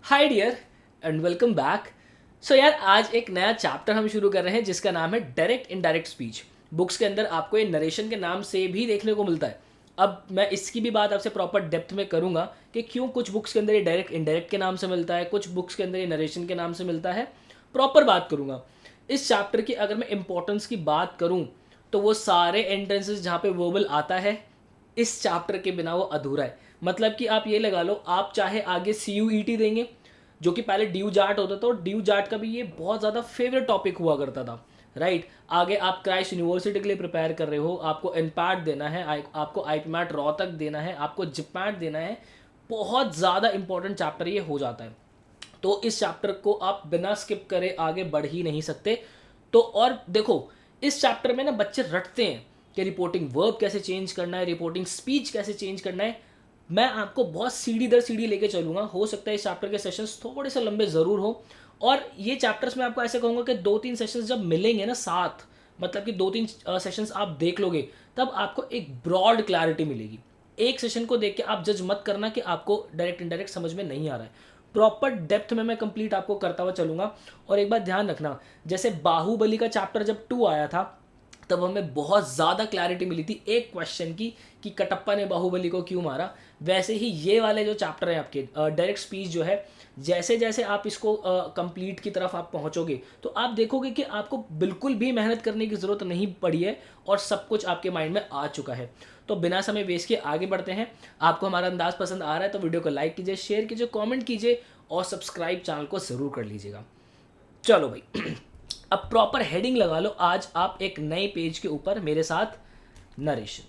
Hi dear and welcome back. So यार आज एक नया चैप्टर हम शुरू कर रहे हैं जिसका नाम है डायरेक्ट इनडायरेक्ट स्पीच। बुक्स के अंदर आपको ये नरेशन के नाम से भी देखने को मिलता है। अब मैं इसकी भी बात आपसे प्रॉपर डेप्थ में करूंगा कि क्यों कुछ बुक्स के अंदर ये डायरेक्ट इनडायरेक्ट के नाम से मिलता है, कुछ बुक्स के अंदर ये नरेशन के नाम से मिलता है। प्रॉपर बात करूंगा इस चैप्टर की। अगर मैं इंपॉर्टेंस की बात करूं तो वो सारे एंट्रेंसेस जहाँ पे वर्बल आता है इस चैप्टर के बिना वो अधूरा है। मतलब कि आप ये लगा लो, आप चाहे आगे CUET देंगे जो कि पहले ड्यू जाट होता था, और ड्यू जाट का भी ये बहुत ज़्यादा फेवरेट टॉपिक हुआ करता था, राइट। आगे आप क्राइस्ट यूनिवर्सिटी के लिए प्रिपेयर कर रहे हो, आपको एनपैट देना है, आपको आईपीमैट रॉ तक देना है, आपको जिपैट देना है। बहुत ज़्यादा इंपॉर्टेंट चैप्टर ये हो जाता है। तो इस चैप्टर को आप बिना स्किप करे आगे बढ़ ही नहीं सकते। तो और देखो, इस चैप्टर में ना बच्चे रटते हैं कि रिपोर्टिंग वर्ब कैसे चेंज करना है, रिपोर्टिंग स्पीच कैसे चेंज करना है। मैं आपको बहुत सीढ़ी दर सीढ़ी लेके चलूंगा। हो सकता है इस चैप्टर के सेशंस थोड़े से लंबे ज़रूर हो, और ये चैप्टर्स में आपको ऐसे कहूँगा कि 2-3 सेशंस जब मिलेंगे ना साथ, मतलब कि 2-3 सेशंस आप देख लोगे, तब आपको एक ब्रॉड क्लैरिटी मिलेगी। एक सेशन को देख के आप जज मत करना कि आपको डायरेक्ट इनडायरेक्ट समझ में नहीं आ रहा है। प्रॉपर डेप्थ में मैं कंप्लीट आपको करता हुआ चलूंगा। और एक बात ध्यान रखना, जैसे बाहुबली का चैप्टर जब 2 आया था तब हमें बहुत ज़्यादा क्लैरिटी मिली थी एक क्वेश्चन की कि कटप्पा ने बाहुबली को क्यों मारा। वैसे ही ये वाले जो चैप्टर हैं आपके डायरेक्ट स्पीच जो है, जैसे जैसे आप इसको कंप्लीट की तरफ आप पहुंचोगे तो आप देखोगे कि आपको बिल्कुल भी मेहनत करने की ज़रूरत नहीं पड़ी है और सब कुछ आपके माइंड में आ चुका है। तो बिना समय वेस्ट किए आगे बढ़ते हैं। आपको हमारा अंदाज पसंद आ रहा है तो वीडियो को लाइक कीजिए, शेयर कीजिए, कमेंट कीजिए और सब्सक्राइब चैनल को ज़रूर कर लीजिएगा। चलो भाई अब प्रॉपर हेडिंग लगा लो। आज आप एक नए पेज के ऊपर मेरे साथ नरेशन,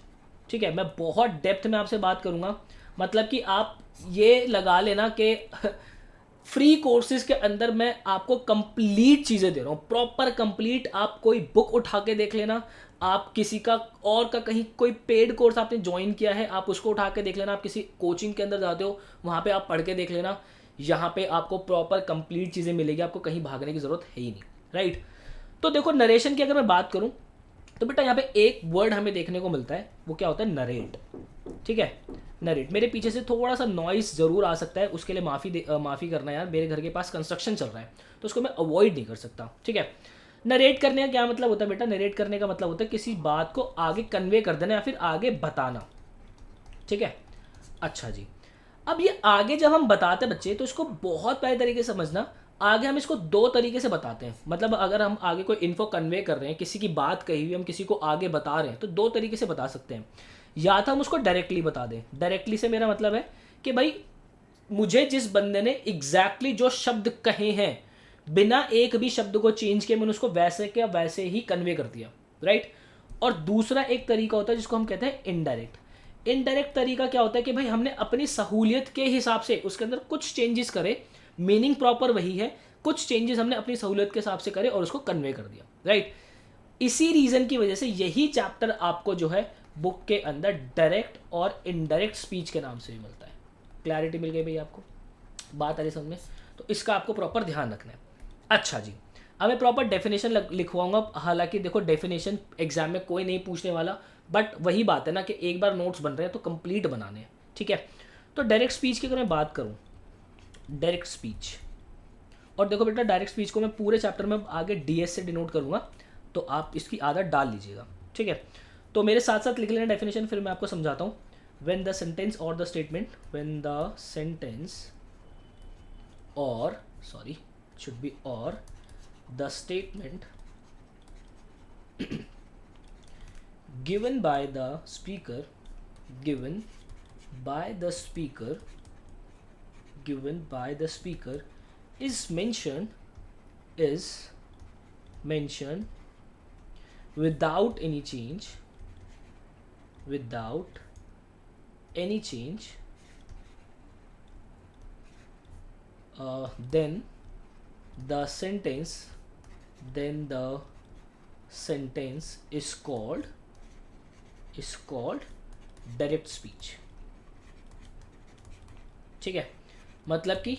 ठीक है। मैं बहुत डेप्थ में आपसे बात करूंगा। मतलब कि आप ये लगा लेना कि फ्री कोर्सेज के अंदर मैं आपको कंप्लीट चीज़ें दे रहा हूँ, प्रॉपर कंप्लीट। आप कोई बुक उठा के देख लेना, आप किसी का और का कहीं कोई पेड कोर्स आपने ज्वाइन किया है आप उसको उठा के देख लेना, आप किसी कोचिंग के अंदर जाते हो वहाँ पे आप पढ़ के देख लेना। यहाँ पे आपको प्रॉपर कंप्लीट चीज़ें मिलेगी, आपको कहीं भागने की ज़रूरत है ही नहीं, राइट। तो देखो नरेशन की अगर मैं बात करूँ तो बेटा यहाँ पे एक वर्ड हमें देखने को मिलता है, वो क्या होता है? नरेट, ठीक है। नरेट। मेरे पीछे से थोड़ा सा नॉइस जरूर आ सकता है, उसके लिए माफ़ी करना यार। मेरे घर के पास कंस्ट्रक्शन चल रहा है तो उसको मैं अवॉइड नहीं कर सकता, ठीक है। नरेट करने का क्या मतलब होता है बेटा? नरेट करने का मतलब होता है किसी बात को आगे कन्वे कर देना या फिर आगे बताना, ठीक है। अच्छा जी, अब ये आगे जब हम बताते हैं बच्चे तो इसको बहुत प्यारे तरीके से समझना। आगे हम इसको दो तरीके से बताते हैं। मतलब अगर हम आगे कोई इन्फो कन्वे कर रहे हैं, किसी की बात कही हुई हम किसी को आगे बता रहे हैं, तो दो तरीके से बता सकते हैं। या तो हम उसको डायरेक्टली बता दें। डायरेक्टली से मेरा मतलब है कि भाई मुझे जिस बंदे ने एग्जैक्टली जो शब्द कहे हैं बिना एक भी शब्द को चेंज किए मैंने उसको वैसे के वैसे ही कन्वे कर दिया, राइट। और दूसरा एक तरीका होता है जिसको हम कहते हैं इनडायरेक्ट। इनडायरेक्ट तरीका क्या होता है कि भाई हमने अपनी सहूलियत के हिसाब से उसके अंदर कुछ चेंजेस करे, मीनिंग प्रॉपर वही है, कुछ चेंजेस हमने अपनी सहूलियत के हिसाब से करे और उसको कन्वे कर दिया, राइट। इसी रीजन की वजह से यही चैप्टर आपको जो है बुक के अंदर डायरेक्ट और इनडायरेक्ट स्पीच के नाम से भी मिलता है। क्लैरिटी मिल गई भाई आपको? बात आ रही समझ में? तो इसका आपको प्रॉपर ध्यान रखना है। अच्छा जी, अब मैं प्रॉपर डेफिनेशन लिखवाऊंगा। हालांकि देखो डेफिनेशन एग्जाम में कोई नहीं पूछने वाला, बट वही बात है ना कि एक बार नोट्स बन रहे हैं तो कंप्लीट बनाने हैं, ठीक है। तो डायरेक्ट स्पीच की अगर मैं बात करूं, डायरेक्ट स्पीच, और देखो बेटा डायरेक्ट स्पीच को मैं पूरे चैप्टर में आगे DS से डिनोट करूंगा, तो आप इसकी आदत डाल लीजिएगा, ठीक है। तो मेरे साथ साथ लिख लेना डेफिनेशन, फिर मैं आपको समझाता हूँ। व्हेन द सेंटेंस और the statement, when the sentence or sorry it should be or the statement given by the speaker given by the speaker given by the speaker is mentioned without any change, without any change, then the sentence is called direct speech, ठीक है। मतलब कि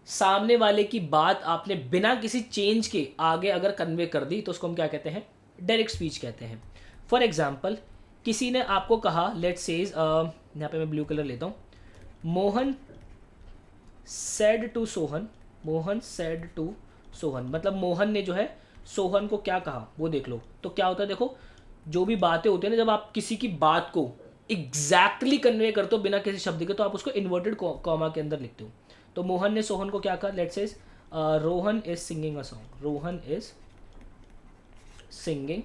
सामने वाले की बात आपने बिना किसी चेंज के आगे अगर कन्वे कर दी तो उसको हम क्या कहते हैं? डायरेक्ट स्पीच कहते हैं। फॉर एग्जाम्पल, किसी ने आपको कहा, लेट्स सेज यहाँ पे मैं ब्लू कलर लेता हूँ, Mohan said to Sohan, Mohan said to Sohan, मतलब मोहन ने जो है सोहन को क्या कहा वो देख लो। तो क्या होता है देखो, जो भी बातें होती है ना, जब आप किसी की बात को एग्जैक्टली कन्वे करते हो बिना किसी शब्द के, तो आप उसको इन्वर्टेड कॉमा के अंदर लिखते हो। तो मोहन ने सोहन को क्या कहा, let's say Rohan is singing a song, Rohan is singing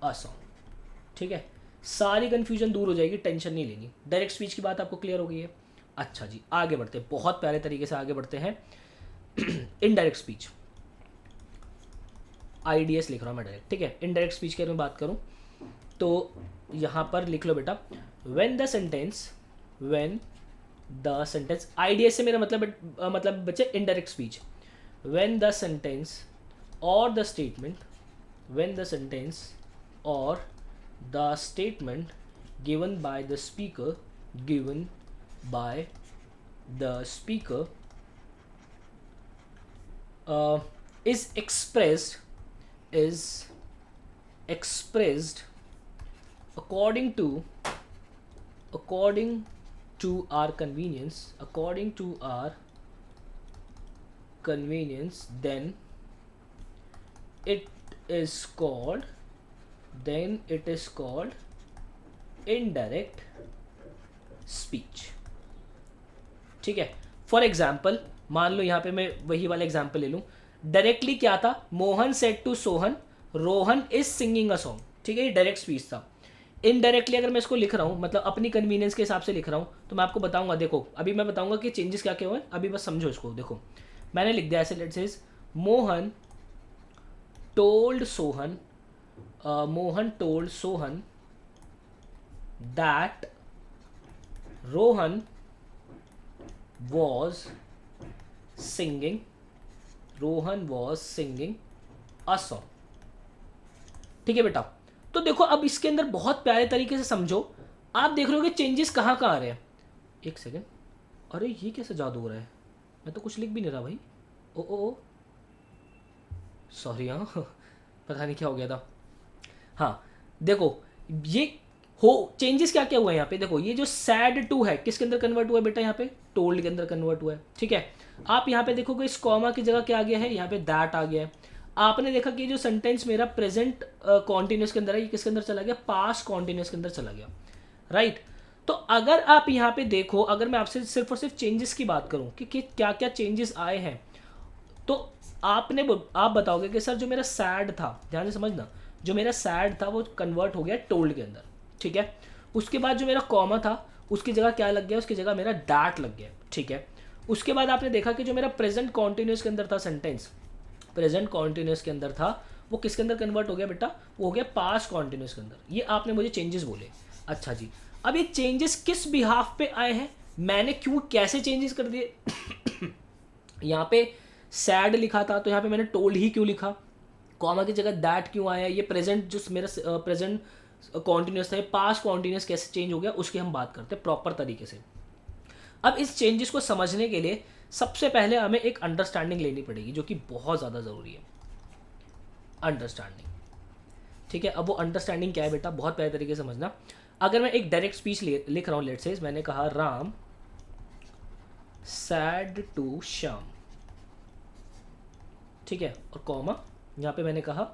a song. ठीक है, सारी कंफ्यूजन दूर हो जाएगी, टेंशन नहीं लेनी। डायरेक्ट स्पीच की बात आपको क्लियर हो गई है। अच्छा जी, आगे बढ़ते हैं, बहुत प्यारे तरीके से आगे बढ़ते हैं। इनडायरेक्ट स्पीच, आईडीएस लिख रहा हूँ मैं डायरेक्ट, ठीक है। इनडायरेक्ट स्पीच के बारे में बात करूँ तो यहाँ पर लिख लो बेटा, when the sentence, when the sentence, IDS से मेरा मतलब बच्चे indirect speech, when the sentence और the statement, when the sentence और the statement given by the speaker, given by the speaker is expressed according to our convenience, according to our convenience, then it is called indirect speech। ठीक है, for example मान लो यहाँ पे मैं वही वाला example ले लूँ। डायरेक्टली क्या था, Mohan said to Sohan Rohan is singing a song. ठीक है, ये डायरेक्ट स्पीच था। इनडायरेक्टली अगर मैं इसको लिख रहा हूँ, मतलब अपनी कन्वीनियंस के हिसाब से लिख रहा हूँ, तो मैं आपको बताऊंगा। देखो अभी मैं बताऊंगा कि चेंजेस क्या क्या हुए, अभी बस समझो इसको। देखो मैंने लिख दिया ऐसे, let's say Mohan told Sohan, Mohan told Sohan that Rohan was singing a song। ठीक है बेटा, तो देखो अब इसके अंदर बहुत प्यारे तरीके से समझो, आप देख रहे हो कि चेंजेस कहाँ कहाँ आ रहे हैं। एक सेकेंड, अरे ये कैसे जादू हो रहा है, मैं तो कुछ लिख भी नहीं रहा भाई। ओ सॉरी, हाँ पता नहीं क्या हो गया था। हाँ देखो, ये हो चेंजेस क्या क्या हुआ है यहाँ पे। देखो ये जो सैड टू है किसके अंदर कन्वर्ट हुआ है बेटा, यहाँ पे टोल्ड के अंदर कन्वर्ट हुआ है। ठीक है, आप यहाँ पे देखोगे इस कॉमा की जगह क्या आ गया है, यहाँ पे दैट आ गया है। आपने देखा कि जो सेंटेंस मेरा प्रेजेंट कॉन्टिन्यूस के अंदर है, ये किसके अंदर चला गया, पास्ट कॉन्टिन्यूस के अंदर चला गया, राइट। तो अगर आप यहाँ पे देखो, अगर मैं आपसे सिर्फ और सिर्फ चेंजेस की बात करूँ कि क्या क्या चेंजेस आए हैं, तो आप बताओगे कि सर जो मेरा सैड था, ध्यान से समझना, जो मेरा सैड था वो कन्वर्ट हो गया टोल्ड के अंदर। ठीक है, उसके बाद जो मेरा कॉमा था उसकी जगह क्या लग गया, उसकी जगह मेरा दैट लग गया। ठीक है, उसके बाद आपने देखा कि जो मेरा प्रेजेंट कॉन्टिन्यूस के अंदर था, सेंटेंस प्रेजेंट कॉन्टिन्यूस के अंदर था, वो किसके अंदर कन्वर्ट हो गया बेटा, वो हो गया पास्ट कॉन्टिन्यूस के अंदर। ये आपने मुझे चेंजेस बोले। अच्छा जी, अब ये चेंजेस किस बिहाफ पे आए हैं, मैंने क्यों कैसे चेंजेस कर दिए। यहाँ पे सैड लिखा था तो यहाँ पे मैंने टोल्ड ही क्यों लिखा, कॉमा की जगह दैट क्यों आया, ये प्रेजेंट जो मेरा प्रेजेंट कॉन्टिन्यूस था, पास्ट कॉन्टिन्यूस कैसे चेंज हो गया, उसकी हम बात करते हैं प्रॉपर तरीके से। अब इस चेंजेस को समझने के लिए सबसे पहले हमें एक अंडरस्टैंडिंग लेनी पड़ेगी, जो कि बहुत ज़्यादा ज़रूरी है, अंडरस्टैंडिंग। ठीक है, अब वो अंडरस्टैंडिंग क्या है बेटा, बहुत प्यारे तरीके से समझना। अगर मैं एक डायरेक्ट स्पीच लिख रहा हूँ, लेट्स से मैंने कहा राम सैड टू श्याम, ठीक है, और कॉमा यहाँ पे मैंने कहा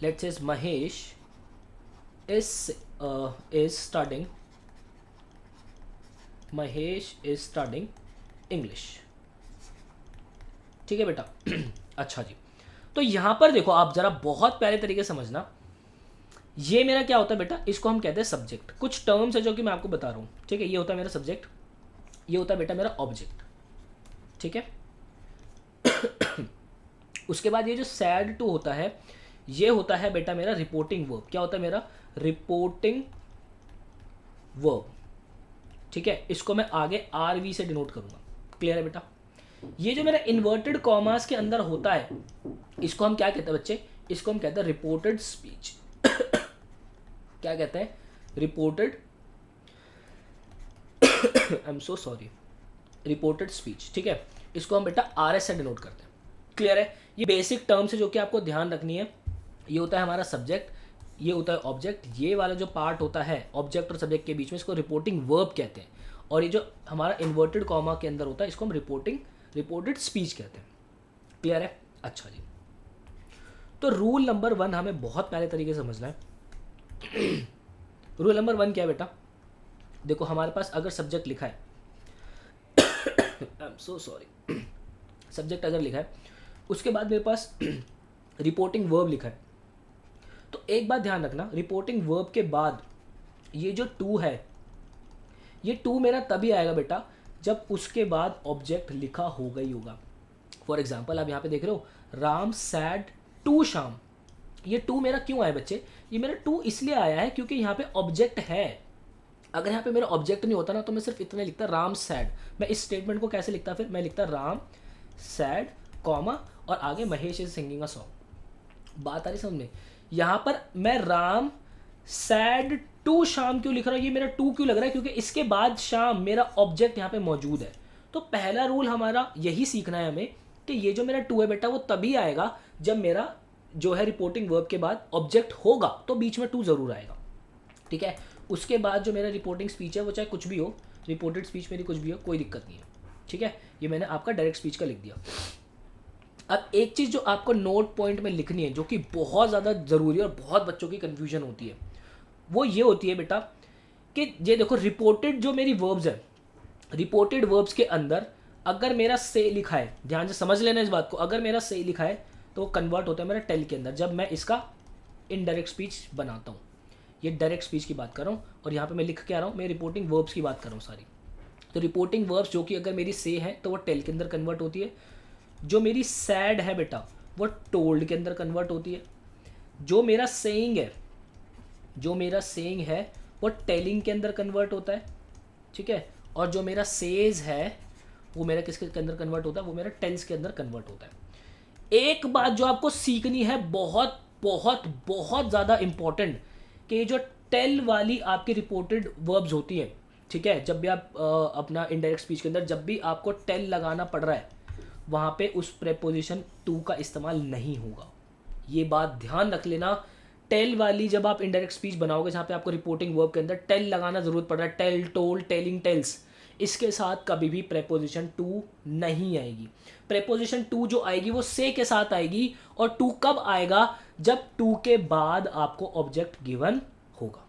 let's say Mahesh is studying English। ठीक है बेटा। अच्छा जी, तो यहां पर देखो आप जरा बहुत प्यारे तरीके से समझना, ये मेरा क्या होता है बेटा, इसको हम कहते हैं सब्जेक्ट। कुछ टर्म्स है जो कि मैं आपको बता रहा हूं, ठीक है। ये होता है मेरा सब्जेक्ट, ये होता है बेटा मेरा ऑब्जेक्ट, ठीक है। उसके बाद ये जो सैड टू होता है, ये होता है बेटा मेरा रिपोर्टिंग वर्ब। क्या होता है मेरा, रिपोर्टिंग वर्ब, ठीक है। इसको मैं आगे आरवी से डिनोट करूंगा, क्लियर है बेटा। ये जो मेरा इन्वर्टेड कॉमास के अंदर होता है, इसको हम क्या कहते हैं बच्चे, इसको हम कहते हैं रिपोर्टेड स्पीच। क्या कहते हैं, reported, I am so sorry, reported speech, ठीक है। इसको हम बेटा आरएस से डिनोट करते हैं, क्लियर है। ये बेसिक टर्म्स है जो कि आपको ध्यान रखनी है। ये होता है हमारा सब्जेक्ट, ये होता है ऑब्जेक्ट, ये वाला जो पार्ट होता है ऑब्जेक्ट और सब्जेक्ट के बीच में, इसको रिपोर्टिंग वर्ब कहते हैं। और ये जो हमारा इन्वर्टेड कॉमा के अंदर होता है इसको हम रिपोर्टेड स्पीच कहते हैं। क्लियर है? अच्छा जी, तो रूल नंबर 1 हमें बहुत प्यारे तरीके से समझना है। रूल नंबर 1 क्या है बेटा? देखो हमारे पास अगर सब्जेक्ट लिखा है आई एम सो सॉरी, सब्जेक्ट अगर लिखा है, उसके बाद मेरे पास रिपोर्टिंग वर्ब लिखा है, तो एक बात ध्यान रखना, रिपोर्टिंग वर्ब के बाद ये जो टू है, ये टू मेरा तभी आएगा बेटा जब उसके बाद ऑब्जेक्ट लिखा होगा ही होगा। फॉर एग्जाम्पल आप यहाँ पे देख रहे हो, राम सैड टू शाम, ये टू मेरा क्यों आया बच्चे? ये मेरा टू इसलिए आया है क्योंकि यहाँ पे ऑब्जेक्ट है। अगर यहाँ पे मेरा ऑब्जेक्ट नहीं होता ना तो मैं सिर्फ इतना लिखता राम सैड। मैं इस स्टेटमेंट को कैसे लिखता? फिर मैं लिखता राम सैड कॉमा और आगे Mahesh is singing a song. बात आ रही समझ में? यहाँ पर मैं राम सैड टू शाम क्यों लिख रहा हूँ? ये मेरा टू क्यों लग रहा है? क्योंकि इसके बाद शाम मेरा ऑब्जेक्ट यहाँ पे मौजूद है। तो पहला रूल हमारा यही सीखना है हमें कि ये जो मेरा टू है बेटा वो तभी आएगा जब मेरा जो है रिपोर्टिंग वर्ब के बाद ऑब्जेक्ट होगा, तो बीच में टू जरूर आएगा। ठीक है? उसके बाद जो मेरा रिपोर्टिंग स्पीच है वो चाहे कुछ भी हो, रिपोर्टेड स्पीच मेरी कुछ भी हो, कोई दिक्कत नहीं है। ठीक है? ये मैंने आपका डायरेक्ट स्पीच का लिख दिया। अब एक चीज़ जो आपको नोट पॉइंट में लिखनी है जो कि बहुत ज़्यादा ज़रूरी है और बहुत बच्चों की कन्फ्यूजन होती है, वो ये होती है बेटा कि ये देखो रिपोर्टेड जो मेरी वर्ब्स है, रिपोर्टेड वर्ब्स के अंदर अगर मेरा से लिखा है, ध्यान से समझ लेना इस बात को, अगर मेरा से लिखा है तो वो कन्वर्ट होता है मेरा टेल के अंदर जब मैं इसका इनडायरेक्ट स्पीच बनाता हूँ। ये डायरेक्ट स्पीच की बात कर रहा हूँ और यहाँ पे मैं लिख के आ रहा हूँ, मैं रिपोर्टिंग वर्ब्स की बात कर रहा हूँ सारी। तो रिपोर्टिंग वर्ब्स जो कि अगर मेरी से है तो वो टेल के अंदर कन्वर्ट होती है। जो मेरी सैड है बेटा वो टोल्ड के अंदर कन्वर्ट होती है। जो मेरा सेइंग है, जो मेरा सेइंग है वो टेलिंग के अंदर कन्वर्ट होता है। ठीक है? और जो मेरा सेज है वो मेरा किसके अंदर कन्वर्ट होता है? वो मेरा टेल्स के अंदर कन्वर्ट होता है। एक बात जो आपको सीखनी है बहुत बहुत बहुत ज़्यादा इंपॉर्टेंट, कि ये जो टेल वाली आपकी रिपोर्टेड वर्ब्स होती हैं, ठीक है, जब भी आप अपना इनडायरेक्ट स्पीच के अंदर जब भी आपको टेल लगाना पड़ रहा है वहाँ पे उस प्रेपोजिशन टू का इस्तेमाल नहीं होगा। ये बात ध्यान रख लेना। टेल वाली जब आप इनडायरेक्ट स्पीच बनाओगे जहाँ पे आपको रिपोर्टिंग वर्ब के अंदर टेल लगाना जरूरत पड़ रहा है, टेल, टोल, टेलिंग, टेल्स, इसके साथ कभी भी प्रेपोजिशन टू नहीं आएगी। प्रेपोजिशन टू जो आएगी वो से के साथ आएगी, और टू कब आएगा? जब टू के बाद आपको ऑब्जेक्ट गिवन होगा।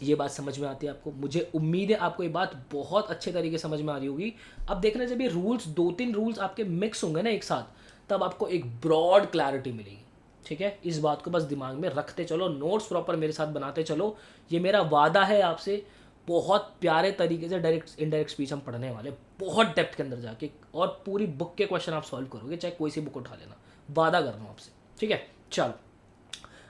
ये बात समझ में आती है आपको? मुझे उम्मीद है आपको ये बात बहुत अच्छे तरीके से समझ में आ रही होगी। अब देखना, जब ये रूल्स 2-3 रूल्स आपके मिक्स होंगे ना एक साथ, तब आपको एक ब्रॉड क्लैरिटी मिलेगी। ठीक है? इस बात को बस दिमाग में रखते चलो, नोट्स प्रॉपर मेरे साथ बनाते चलो। ये मेरा वादा है आपसे, बहुत प्यारे तरीके से डायरेक्ट इनडायरेक्ट स्पीच हम पढ़ने वाले, बहुत डेप्थ के अंदर जाके, और पूरी बुक के क्वेश्चन आप सॉल्व करोगे, चाहे कोई सी बुक उठा लेना, वादा कर रहा हूँ आपसे। ठीक है? चलो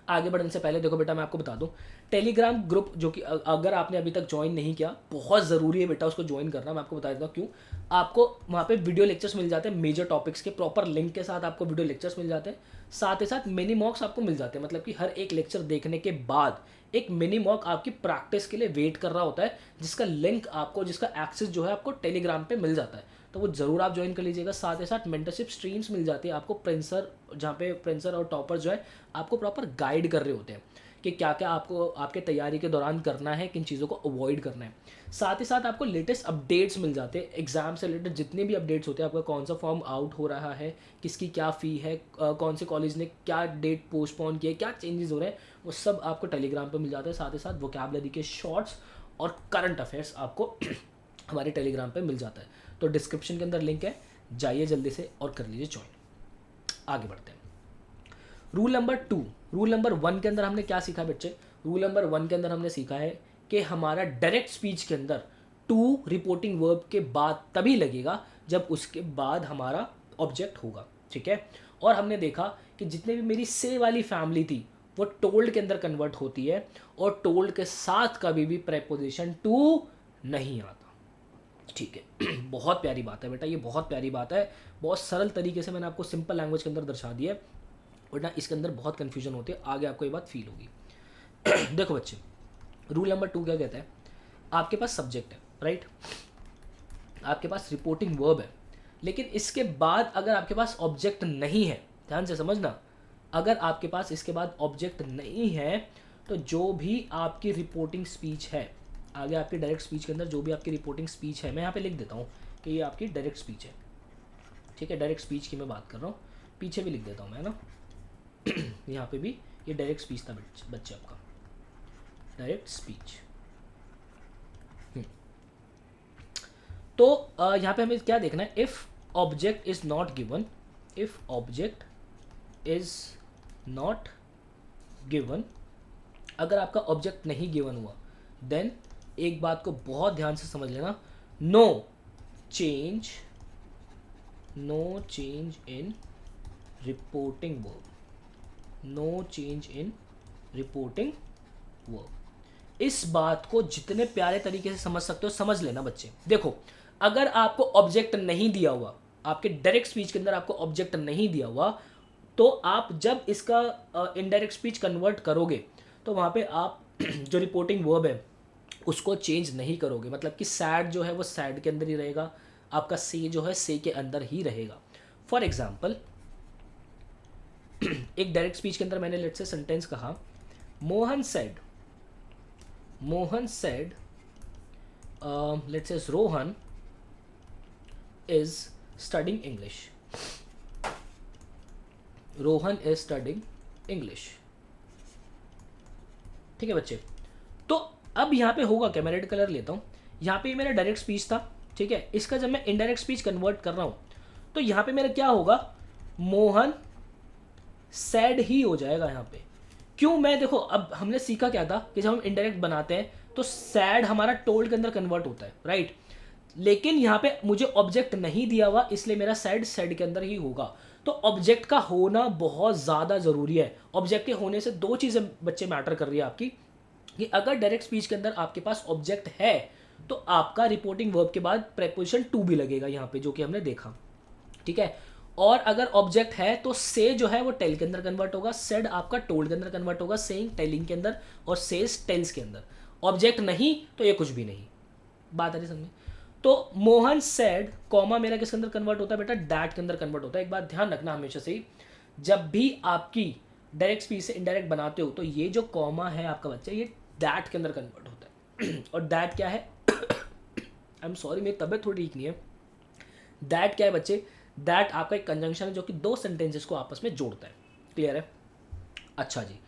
आगे बढ़ने से पहले देखो बेटा, मैं आपको बता दूं, टेलीग्राम ग्रुप जो कि अगर आपने अभी तक ज्वाइन नहीं किया, बहुत ज़रूरी है बेटा उसको ज्वाइन करना। मैं आपको बता देता हूँ क्यों। आपको वहाँ पे वीडियो लेक्चर्स मिल जाते हैं मेजर टॉपिक्स के, प्रॉपर लिंक के साथ आपको वीडियो लेक्चर्स मिल जाते हैं। साथ ही साथ मिनी मॉक्स आपको मिल जाते हैं, मतलब कि हर एक लेक्चर देखने के बाद एक मिनी मॉक आपकी प्रैक्टिस के लिए वेट कर रहा होता है, जिसका लिंक आपको, जिसका एक्सेस जो है आपको टेलीग्राम पे मिल जाता है। तो वो ज़रूर आप ज्वाइन कर लीजिएगा। साथ ही साथ मेंटरशिप स्ट्रीम्स मिल जाती है आपको, प्रिंसर, जहाँ पे प्रिंसर और टॉपर जो है आपको प्रॉपर गाइड कर रहे होते हैं कि क्या क्या आपको आपके तैयारी के दौरान करना है, किन चीज़ों को अवॉइड करना है। साथ ही साथ आपको लेटेस्ट अपडेट्स मिल जाते हैं, एग्जाम से रिलेटेड जितने भी अपडेट्स होते हैं, आपका कौन सा फॉर्म आउट हो रहा है, किसकी क्या फ़ी है, कौन से कॉलेज ने क्या डेट पोस्टपोन किया, क्या चेंजेस हो रहे हैं, वो सब आपको टेलीग्राम पर मिल जाता है। साथ ही साथ वोकैबुलरी के शॉर्ट्स और करंट अफेयर्स आपको हमारे टेलीग्राम पे मिल जाता है। तो डिस्क्रिप्शन के अंदर लिंक है, जाइए जल्दी से और कर लीजिए ज्वाइन। आगे बढ़ते हैं। रूल नंबर 2, रूल नंबर 1 के अंदर हमने क्या सीखा बच्चे? रूल नंबर 1 के अंदर हमने सीखा है कि हमारा डायरेक्ट स्पीच के अंदर टू रिपोर्टिंग वर्ब के बाद तभी लगेगा जब उसके बाद हमारा ऑब्जेक्ट होगा। ठीक है? और हमने देखा कि जितने भी मेरी से वाली फैमिली थी वो टोल्ड के अंदर कन्वर्ट होती है, और टोल्ड के साथ कभी भी प्रेपोजिशन टू नहीं आता। ठीक है? बहुत प्यारी बात है बेटा, ये बहुत प्यारी बात है। बहुत सरल तरीके से मैंने आपको सिंपल लैंग्वेज के अंदर दर्शा दिया है, वरना इसके अंदर बहुत कन्फ्यूजन होती है। आगे आपको ये बात फील होगी। देखो बच्चे, रूल नंबर 2 क्या कहता है? आपके पास सब्जेक्ट है, राइट, आपके पास रिपोर्टिंग वर्ब है, लेकिन इसके बाद अगर आपके पास ऑब्जेक्ट नहीं है, ध्यान से समझना, अगर आपके पास इसके बाद ऑब्जेक्ट नहीं है तो जो भी आपकी रिपोर्टिंग स्पीच है, आगे आपकी डायरेक्ट स्पीच के अंदर जो भी आपकी रिपोर्टिंग स्पीच है, मैं यहाँ पे लिख देता हूँ कि ये आपकी डायरेक्ट स्पीच है, ठीक है, डायरेक्ट स्पीच की मैं बात कर रहा हूँ, पीछे भी लिख देता हूँ मैं ना यहाँ पे भी ये डायरेक्ट स्पीच था बच्चे आपका, डायरेक्ट स्पीच। तो यहाँ पे हमें क्या देखना है, if object is not given, if object is not given, अगर आपका ऑब्जेक्ट नहीं गिवन हुआ, देन एक बात को बहुत ध्यान से समझ लेना, no change in reporting verb, no change in reporting verb. इस बात को जितने प्यारे तरीके से समझ सकते हो समझ लेना बच्चे। देखो, अगर आपको ऑब्जेक्ट नहीं दिया हुआ, आपके डायरेक्ट स्पीच के अंदर आपको ऑब्जेक्ट नहीं दिया हुआ, तो आप जब इसका इनडायरेक्ट स्पीच कन्वर्ट करोगे तो वहाँ पे आप जो रिपोर्टिंग वर्ब है उसको चेंज नहीं करोगे। मतलब कि सैड जो है वो सैड के अंदर ही रहेगा, आपका से जो है से के अंदर ही रहेगा। फॉर एग्जाम्पल, एक डायरेक्ट स्पीच के अंदर मैंने लेट से सेंटेंस कहा, Mohan said let's say Rohan is studying English, Rohan is studying English, ठीक है बच्चे। तो अब यहाँ पे होगा क्या, मैं रेड कलर लेता हूँ, यहाँ पे मेरा डायरेक्ट स्पीच था, ठीक है, इसका जब मैं इनडायरेक्ट स्पीच कन्वर्ट कर रहा हूँ तो यहाँ पे मेरा क्या होगा, मोहन सैड ही हो जाएगा यहाँ पे। क्यों, मैं देखो अब हमने सीखा क्या था कि जब हम इनडायरेक्ट बनाते हैं तो सैड हमारा टोल्ड के अंदर कन्वर्ट होता है, राइट। लेकिन यहाँ पे मुझे ऑब्जेक्ट नहीं दिया हुआ, इसलिए मेरा सैड के अंदर ही होगा। तो ऑब्जेक्ट का होना बहुत ज़्यादा ज़रूरी है। ऑब्जेक्ट के होने से दो चीज़ें बच्चे मैटर कर रही है आपकी, कि अगर डायरेक्ट स्पीच के अंदर आपके पास ऑब्जेक्ट है तो आपका रिपोर्टिंग वर्ब के बाद प्रेपोजिशन टू भी लगेगा यहाँ पे, जो कि हमने देखा, ठीक है। और अगर ऑब्जेक्ट है तो से जो है वो टेल के अंदर कन्वर्ट होगा, सेड आपका टोल्ड के अंदर कन्वर्ट होगा, सेइंग टेलिंग के अंदर, और सेज टेल्स के अंदर। ऑब्जेक्ट नहीं तो ये कुछ भी नहीं। बात आ रही समझ में? तो मोहन सेड कॉमा मेरा किसके अंदर कन्वर्ट होता है बेटा, दैट के अंदर कन्वर्ट होता है। एक बात ध्यान रखना हमेशा से ही, जब भी आपकी डायरेक्ट स्पीच से इनडायरेक्ट बनाते हो तो ये जो कॉमा है आपका बच्चा, ये दैट के अंदर कन्वर्ट होता है और दैट क्या है, आई एम सॉरी मेरी तबीयत थोड़ी ठीक नहीं है। दैट क्या है बच्चे, दैट आपका एक कंजंक्शन है जो कि दो सेंटेंसेस को आपस में जोड़ता है। क्लियर है? अच्छा जी,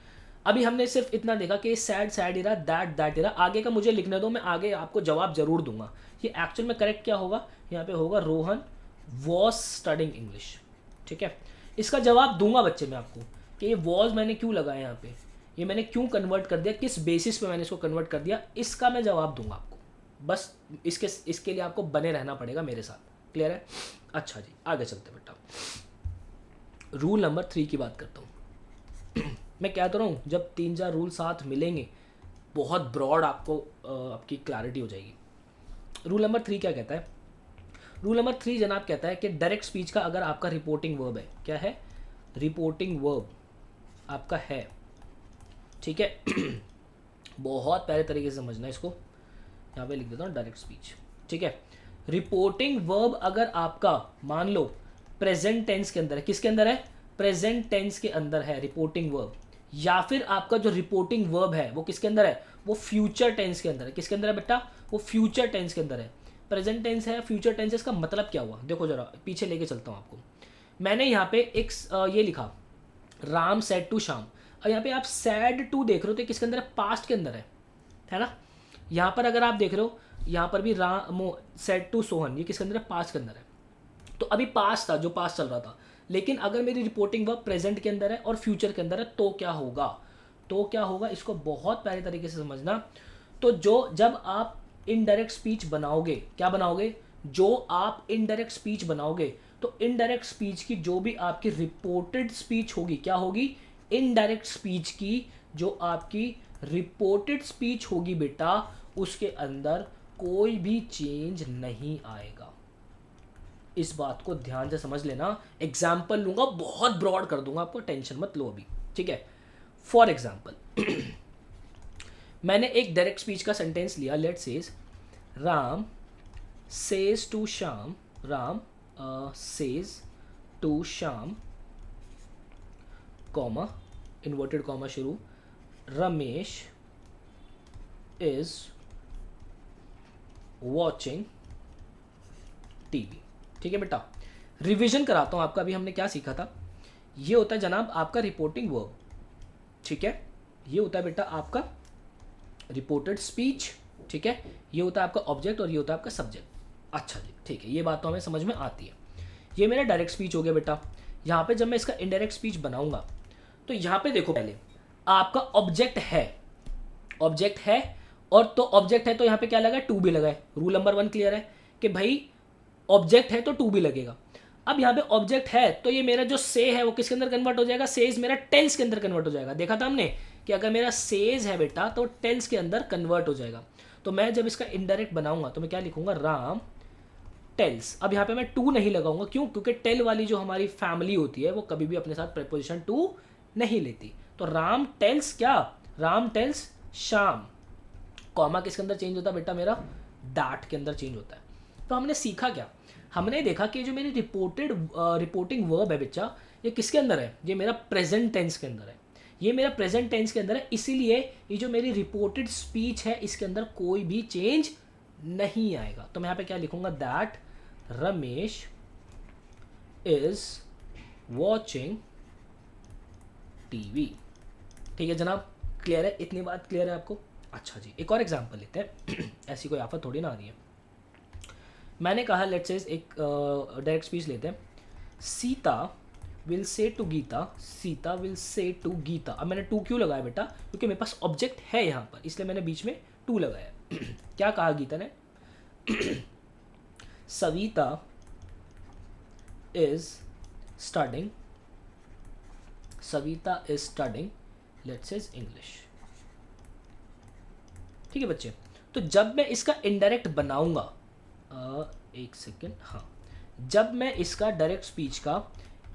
अभी हमने सिर्फ इतना देखा कि सैड सैड ही रहा, दैट ही रहा। आगे का मुझे लिखने दो, मैं आगे आपको जवाब जरूर दूंगा। ये एक्चुअल में करेक्ट क्या होगा, यहाँ पे होगा रोहन वॉज स्टडिंग इंग्लिश, ठीक है। इसका जवाब दूंगा बच्चे मैं आपको कि ये वॉज मैंने क्यों लगाया यहाँ पे, ये मैंने क्यों कन्वर्ट कर दिया, किस बेसिस पे मैंने इसको कन्वर्ट कर दिया, इसका मैं जवाब दूंगा आपको। बस इसके लिए आपको बने रहना पड़ेगा मेरे साथ। क्लियर है? अच्छा जी, आगे चलते बेटा। रूल नंबर 3 की बात करता हूँ। मैं कहता रहा हूँ जब 3-4 रूल साथ मिलेंगे बहुत ब्रॉड आपको आपकी क्लैरिटी हो जाएगी। रूल नंबर 3 क्या कहता है? रूल नंबर 3 जनाब कहता है कि डायरेक्ट स्पीच का अगर आपका रिपोर्टिंग वर्ब है, क्या है, रिपोर्टिंग वर्ब आपका है, ठीक है। बहुत प्यारे तरीके से समझना इसको, यहाँ पे लिख देता हूँ डायरेक्ट स्पीच, ठीक है। रिपोर्टिंग वर्ब अगर आपका मान लो प्रेजेंट टेंस के अंदर है, किसके अंदर है, प्रेजेंट टेंस के अंदर है रिपोर्टिंग वर्ब, या फिर आपका जो रिपोर्टिंग वर्ब है वो किसके अंदर है, वो फ्यूचर टेंस के अंदर है। किसके अंदर है बेटा, वो फ्यूचर टेंस के अंदर है। प्रेजेंट टेंस है, फ्यूचर टेंस है, इसका मतलब क्या हुआ, देखो जरा पीछे लेके चलता हूँ आपको। मैंने यहाँ पे एक ये लिखा, राम सैड टू श्याम, और यहाँ पे आप सैड टू देख रहे हो तो किसके अंदर है, पास्ट के अंदर है ना। यहाँ पर अगर आप देख रहे हो, यहाँ पर भी राम सैड टू सोहन, ये किसके अंदर है, पास्ट के अंदर है। तो अभी पास्ट था, जो पास्ट चल रहा था, लेकिन अगर मेरी रिपोर्टिंग वर्ब प्रेजेंट के अंदर है और फ्यूचर के अंदर है तो क्या होगा, तो क्या होगा, इसको बहुत प्यारे तरीके से समझना। तो जब आप इनडायरेक्ट स्पीच बनाओगे, क्या बनाओगे, जो आप इनडायरेक्ट स्पीच बनाओगे तो इनडायरेक्ट स्पीच की जो भी आपकी रिपोर्टेड स्पीच होगी, क्या होगी, इनडायरेक्ट स्पीच की जो आपकी रिपोर्टेड स्पीच होगी बेटा, उसके अंदर कोई भी चेंज नहीं आएगा। इस बात को ध्यान से समझ लेना। एग्जाम्पल लूंगा, बहुत ब्रॉड कर दूंगा आपको, टेंशन मत लो अभी, ठीक है। फॉर एग्जाम्पल मैंने एक डायरेक्ट स्पीच का सेंटेंस लिया, let says Ram says to Shyam, Ram says to Shyam, comma inverted comma शुरू, रमेश इज वॉचिंग टीवी। ठीक है बेटा, रिवीजन कराता हूँ आपका। अभी हमने क्या सीखा था, ये होता है जनाब आपका रिपोर्टिंग वर्ब। ठीक है, ये होता है बेटा आपका रिपोर्टेड स्पीच। ठीक है, ये होता है आपका ऑब्जेक्ट और ये होता है आपका सब्जेक्ट। अच्छा जी, ठीक है, ये बात तो हमें समझ में आती है। ये मेरा डायरेक्ट स्पीच हो गया बेटा। यहाँ पे जब मैं इसका इनडायरेक्ट स्पीच बनाऊंगा तो यहाँ पे देखो, पहले आपका ऑब्जेक्ट है, ऑब्जेक्ट है, और तो ऑब्जेक्ट है तो यहाँ पे क्या लगा है, टू भी लगा है। रूल नंबर 1 क्लियर है कि भाई ऑब्जेक्ट है तो टू भी लगेगा। अब यहाँ पे ऑब्जेक्ट है तो ये मेरा जो से है वो किसके अंदर कन्वर्ट हो जाएगा, सेज मेरा टेल्स के अंदर कन्वर्ट हो जाएगा। देखा था हमने कि अगर मेरा सेज है बेटा तो टेल्स के अंदर कन्वर्ट हो जाएगा। तो मैं जब इसका इनडायरेक्ट बनाऊंगा तो मैं क्या लिखूंगा, राम टेल्स। अब यहाँ पे मैं टू नहीं लगाऊंगा, क्यों, क्योंकि टेल वाली जो हमारी फैमिली होती है वो कभी भी अपने साथ प्रेपोजिशन टू नहीं लेती। तो राम टेल्स क्या, राम टेल्स शाम। कॉमा किसके अंदर चेंज होता है बेटा, मेरा दैट के अंदर चेंज होता है। तो हमने सीखा क्या, हमने देखा कि जो मेरी रिपोर्टिंग वर्ब है बच्चा, ये किसके अंदर है, ये मेरा प्रेजेंट टेंस के अंदर है। ये मेरा प्रेजेंट टेंस के अंदर है, इसीलिए ये जो मेरी रिपोर्टेड स्पीच है इसके अंदर कोई भी चेंज नहीं आएगा। तो मैं यहाँ पे क्या लिखूंगा, that Ramesh is watching TV. ठीक है जनाब, क्लियर है, इतनी बात क्लियर है आपको। अच्छा जी, एक और एग्जांपल लेते हैं ऐसी कोई आफत थोड़ी ना आ रही है। मैंने कहा लेट्स से एक डायरेक्ट स्पीच लेते हैं, Sita will say to Gita, Sita will say to Gita. अब मैंने टू क्यों लगाया बेटा, क्योंकि मेरे पास ऑब्जेक्ट है यहाँ पर, इसलिए मैंने बीच में टू लगाया। क्या कहा गीता ने, Savita is studying, Savita is studying let's say English. ठीक है बच्चे, तो जब मैं इसका इनडायरेक्ट बनाऊंगा, एक सेकेंड, हाँ, जब मैं इसका डायरेक्ट स्पीच का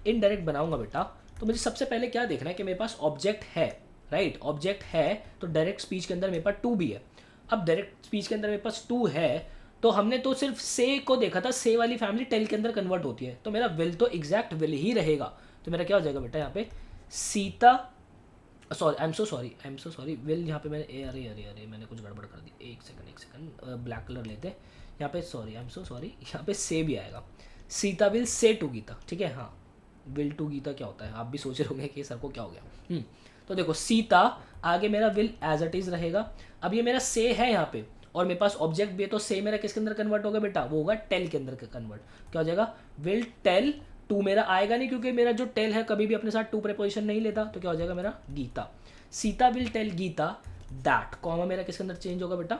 इनडायरेक्ट बनाऊंगा बेटा, तो मुझे सबसे पहले क्या देखना है कि मेरे पास ऑब्जेक्ट है, राइट, ऑब्जेक्ट है तो डायरेक्ट स्पीच के अंदर मेरे पास टू भी है। अब डायरेक्ट स्पीच के अंदर मेरे पास टू है तो हमने तो सिर्फ से को देखा था, से वाली फैमिली टेल के अंदर कन्वर्ट होती है, तो मेरा विल तो एग्जैक्ट विल ही रहेगा। तो मेरा क्या हो जाएगा बेटा, यहाँ पे Sita, sorry I am so sorry, will यहाँ पे मैंने अरे अरे अरे मैंने कुछ गड़बड़ कर दी, एक सेकंड, ब्लैक कलर लेते हैं यहाँ पे, sorry I am so sorry, यहाँ पे से भी आएगा, Sita will say to Gita. ठीक है, हाँ, विल टू गीता क्या होता है, आप भी सोच रहे होंगे कि सर को क्या हो गया। तो देखो सीता आगे मेरा विल एज इट इज रहेगा। अब ये मेरा से है यहाँ पे और मेरे पास ऑब्जेक्ट भी है, तो से मेरा किसके अंदर कन्वर्ट होगा बेटा, वो होगा टेल के अंदर कन्वर्ट। क्या हो जाएगा, विल टेल, टू मेरा आएगा नहीं क्योंकि मेरा जो टेल है कभी भी अपने साथ टू प्रेपोजिशन नहीं लेता, तो क्या हो जाएगा मेरा Gita. Sita will tell Gita that, comma मेरा किसके अंदर चेंज होगा बेटा,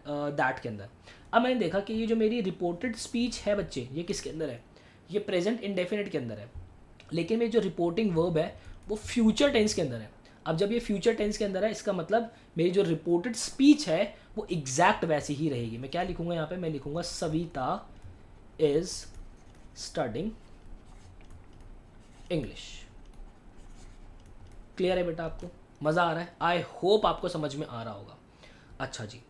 दैट के अंदर। अब मैंने देखा कि ये जो मेरी रिपोर्टेड स्पीच है बच्चे, ये किसके अंदर है, ये प्रेजेंट इंडेफिनिट के अंदर है, लेकिन मेरी जो रिपोर्टिंग वर्ब है वो फ्यूचर टेंस के अंदर है। अब जब ये फ्यूचर टेंस के अंदर है, इसका मतलब मेरी जो रिपोर्टेड स्पीच है वो एग्जैक्ट वैसी ही रहेगी। मैं क्या लिखूंगा यहाँ पे, मैं लिखूंगा Savita is studying English. Clear है बेटा, आपको मज़ा आ रहा है, आई होप आपको समझ में आ रहा होगा। अच्छा जी,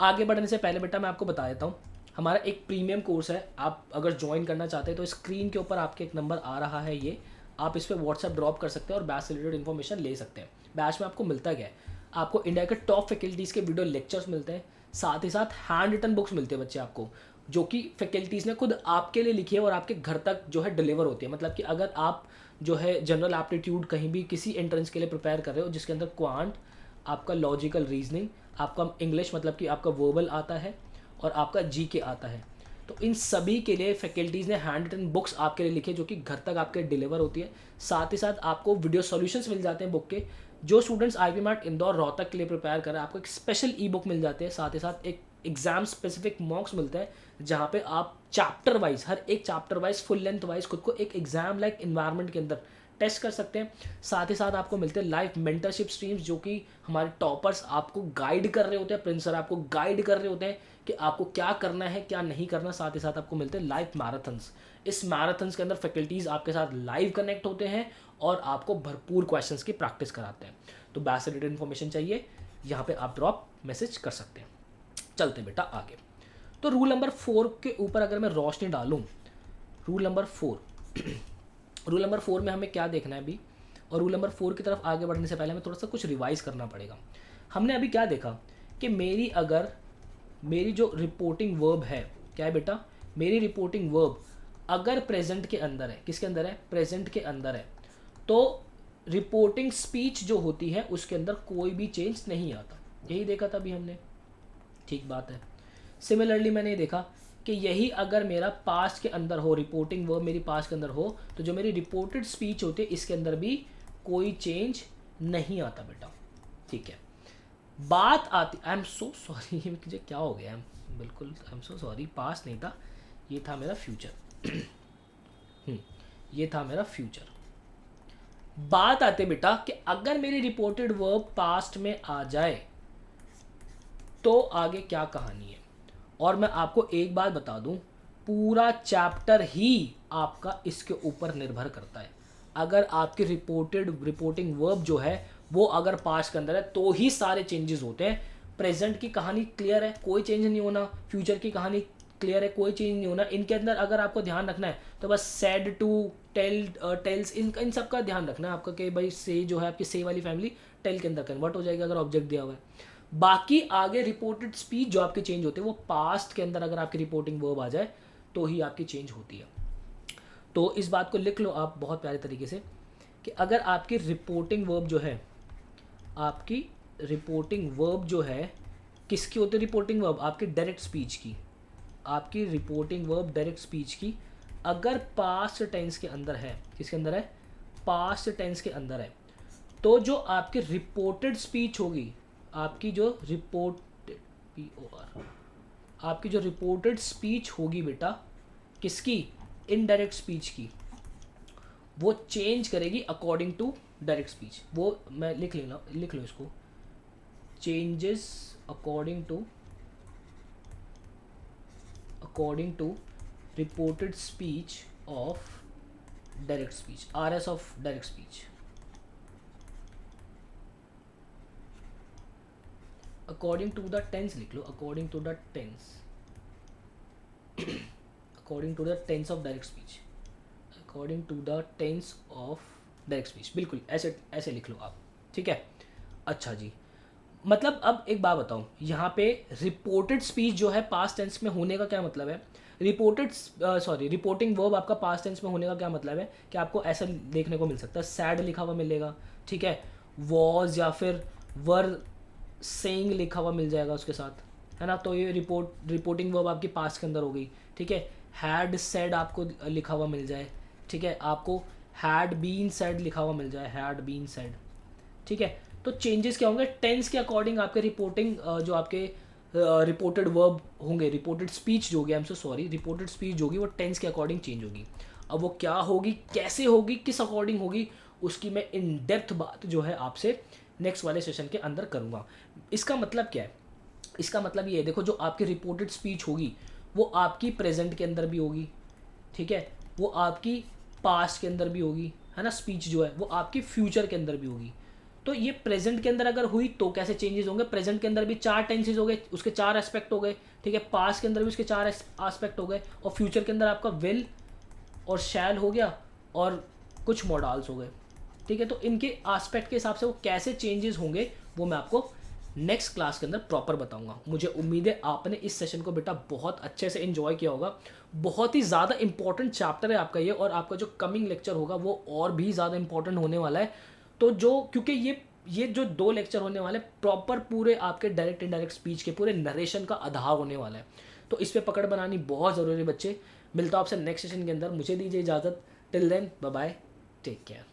आगे बढ़ने से पहले बेटा मैं आपको बता देता हूँ, हमारा एक प्रीमियम कोर्स है, आप अगर ज्वाइन करना चाहते हैं तो स्क्रीन के ऊपर आपके एक नंबर आ रहा है, ये आप इस पर व्हाट्सएप ड्रॉप कर सकते हैं और बैच से रिलेटेड इन्फॉर्मेशन ले सकते हैं। बैच में आपको मिलता क्या है, आपको इंडिया के टॉप फैकल्टीज़ के वीडियो लेक्चर्स मिलते हैं, साथ ही साथ हैंड रिटन बुक्स मिलते हैं बच्चे आपको, जो कि फैकल्टीज़ ने खुद आपके लिए लिखी है और आपके घर तक जो है डिलीवर होती है। मतलब कि अगर आप जो है जनरल एप्टीट्यूड कहीं भी किसी एंट्रेंस के लिए प्रिपेयर कर रहे हो, जिसके अंदर क्वांट, आपका लॉजिकल रीजनिंग, आपका इंग्लिश मतलब कि आपका वर्बल आता है और आपका जीके आता है, तो इन सभी के लिए फैकल्टीज़ ने हैंड रिटन बुक्स आपके लिए लिखे जो कि घर तक आपके डिलीवर होती है। साथ ही साथ आपको वीडियो सॉल्यूशंस मिल जाते हैं बुक के। जो students IPMAT Indore Rohtak के लिए प्रिपेयर कर रहे हैं, आपको एक स्पेशल ई बुक मिल जाते हैं। साथ ही साथ एक एग्जाम स्पेसिफिक मॉक्स मिलते हैं जहाँ पे आप चैप्टर वाइज, हर एक chapter wise full length wise खुद को एक एग्जाम लाइक इन्वायरमेंट के अंदर टेस्ट कर सकते हैं। साथ ही साथ आपको मिलते हैं लाइव मेंटरशिप स्ट्रीम्स, जो कि हमारे टॉपर्स आपको गाइड कर रहे होते हैं, प्रिंस सर आपको गाइड कर रहे होते हैं कि आपको क्या करना है क्या नहीं करना। साथ ही साथ आपको मिलते हैं लाइव मैराथन्स, इस मैराथन्स के अंदर फैकल्टीज़ आपके साथ लाइव कनेक्ट होते हैं और आपको भरपूर क्वेश्चंस की प्रैक्टिस कराते हैं। तो बैच से रिलेटेड इन्फॉर्मेशन चाहिए, यहाँ पे आप ड्रॉप मैसेज कर सकते हैं। चलते हैं बेटा आगे। तो रूल नंबर 4 के ऊपर अगर मैं रोशनी डालूँ, रूल नंबर 4 रूल नंबर 4 में हमें क्या देखना है अभी, और रूल नंबर 4 की तरफ आगे बढ़ने से पहले हमें थोड़ा सा कुछ रिवाइज करना पड़ेगा। हमने अभी क्या देखा कि मेरी अगर मेरी जो रिपोर्टिंग वर्ब है, क्या है बेटा, मेरी रिपोर्टिंग वर्ब अगर प्रेजेंट के अंदर है, किसके अंदर है, प्रेजेंट के अंदर है, तो रिपोर्टिंग स्पीच जो होती है उसके अंदर कोई भी चेंज नहीं आता। यही देखा था अभी हमने, ठीक बात है। सिमिलरली मैंने ये देखा कि यही अगर मेरा पास्ट के अंदर हो, रिपोर्टिंग वर्ब मेरी पास्ट के अंदर हो, तो जो मेरी रिपोर्टेड स्पीच होती है इसके अंदर भी कोई चेंज नहीं आता बेटा, ठीक है। बात आती, आई एम सो सॉरी, मुझे क्या हो गया, बिल्कुल आई एम सो सॉरी, पास्ट नहीं था, ये था मेरा फ्यूचर ये था मेरा फ्यूचर। बात आते बेटा कि अगर मेरी रिपोर्टेड वर्ब पास्ट में आ जाए तो आगे क्या कहानी है। और मैं आपको एक बात बता दूं, पूरा चैप्टर ही आपका इसके ऊपर निर्भर करता है। अगर आपकी रिपोर्टिंग वर्ब जो है वो अगर पास्ट के अंदर है तो ही सारे चेंजेस होते हैं। प्रेजेंट की कहानी क्लियर है, कोई चेंज नहीं होना, फ्यूचर की कहानी क्लियर है, कोई चेंज नहीं होना। इनके अंदर अगर आपको ध्यान रखना है तो बस सेड टू टेल टेल्स, इन सब का ध्यान रखना है आपका कि भाई से जो है आपकी से वाली फैमिली टेल के अंदर कन्वर्ट हो जाएगी अगर ऑब्जेक्ट दिया हुआ है। बाकी आगे रिपोर्टेड स्पीच जो आपके चेंज होते हैं वो पास्ट के अंदर अगर आपकी रिपोर्टिंग वर्ब आ जाए तो ही आपकी चेंज होती है। तो इस बात को लिख लो आप बहुत प्यारे तरीके से कि अगर आपकी रिपोर्टिंग वर्ब जो है, आपकी रिपोर्टिंग वर्ब जो है किसकी होती है, रिपोर्टिंग वर्ब आपकी डायरेक्ट स्पीच की, आपकी रिपोर्टिंग वर्ब डायरेक्ट स्पीच की अगर पास्ट टेंस के अंदर है, किसके अंदर है, पास्ट टेंस के अंदर है, तो जो आपकी रिपोर्टेड स्पीच होगी, आपकी जो रिपोर्टेड POR, आपकी जो रिपोर्टेड स्पीच होगी बेटा किसकी, इनडायरेक्ट स्पीच की, वो चेंज करेगी अकॉर्डिंग टू डायरेक्ट स्पीच। वो मैं लिख लो इसको, changes according to reported speech of direct speech, RS of direct speech. According to the tense लिख लो, according to the tense according to the tense of direct speech, according to the tense of direct speech, बिल्कुल ऐसे लिख लो आप, ठीक है। अच्छा जी, मतलब अब एक बात बताऊं, यहाँ पे रिपोर्टेड स्पीच जो है पास्ट टेंस में होने का क्या मतलब है, रिपोर्टिंग वर्ब आपका पास्ट टेंस में होने का क्या मतलब है कि आपको ऐसा देखने को मिल सकता है, सैड लिखा हुआ मिलेगा, ठीक है, वॉज या फिर वर सेइंग लिखा हुआ मिल जाएगा उसके साथ, है ना। तो ये रिपोर्टिंग वर्ब आपकी पास्ट के अंदर हो गई, ठीक है। हैड सेड आपको लिखा हुआ मिल जाए, ठीक है, आपको हैड बीन सेड लिखा हुआ मिल जाए, हैड बीन सेड, ठीक है। तो चेंजेस क्या होंगे, टेंस के अकॉर्डिंग आपके रिपोर्टिंग जो आपके रिपोर्टेड वर्ब होंगे, रिपोर्टेड स्पीच जो होगी, आई am so sorry, reported speech जो होगी वो टेंस के अकॉर्डिंग चेंज होगी। अब वो क्या होगी, कैसे होगी, किस अकॉर्डिंग होगी, उसकी मैं इन डेप्थ बात जो है आपसे नेक्स्ट वाले सेशन के अंदर करूँगा। इसका मतलब क्या है, इसका मतलब ये है, देखो जो आपकी रिपोर्टेड स्पीच होगी वो आपकी प्रेजेंट के अंदर भी होगी, ठीक है, वो आपकी पास्ट के अंदर भी होगी, है ना, स्पीच जो है वो आपकी फ्यूचर के अंदर भी होगी। तो ये प्रेजेंट के अंदर अगर हुई तो कैसे चेंजेस होंगे, प्रेजेंट के अंदर भी 4 टेंसेज हो गए, उसके 4 एस्पेक्ट हो गए, ठीक है, पास्ट के अंदर भी उसके 4 एस्पेक्ट हो गए, और फ्यूचर के अंदर आपका विल और शैल हो गया और कुछ मॉडल्स हो गए, ठीक है। तो इनके एस्पेक्ट के हिसाब से वो कैसे चेंजेस होंगे वो मैं आपको नेक्स्ट क्लास के अंदर प्रॉपर बताऊंगा। मुझे उम्मीद है आपने इस सेशन को बेटा बहुत अच्छे से एंजॉय किया होगा। बहुत ही ज़्यादा इंपॉर्टेंट चैप्टर है आपका ये, और आपका जो कमिंग लेक्चर होगा वो और भी ज़्यादा इंपॉर्टेंट होने वाला है। तो जो क्योंकि ये जो 2 लेक्चर होने वाले प्रॉपर पूरे आपके डायरेक्ट इनडायरेक्ट स्पीच के पूरे नरेशन का आधार होने वाला है, तो इस पर पकड़ बनानी बहुत ज़रूरी है बच्चे। मिलता हूँ आपसे नेक्स्ट सेशन के अंदर, मुझे दीजिए इजाज़त, till then bye bye, take care.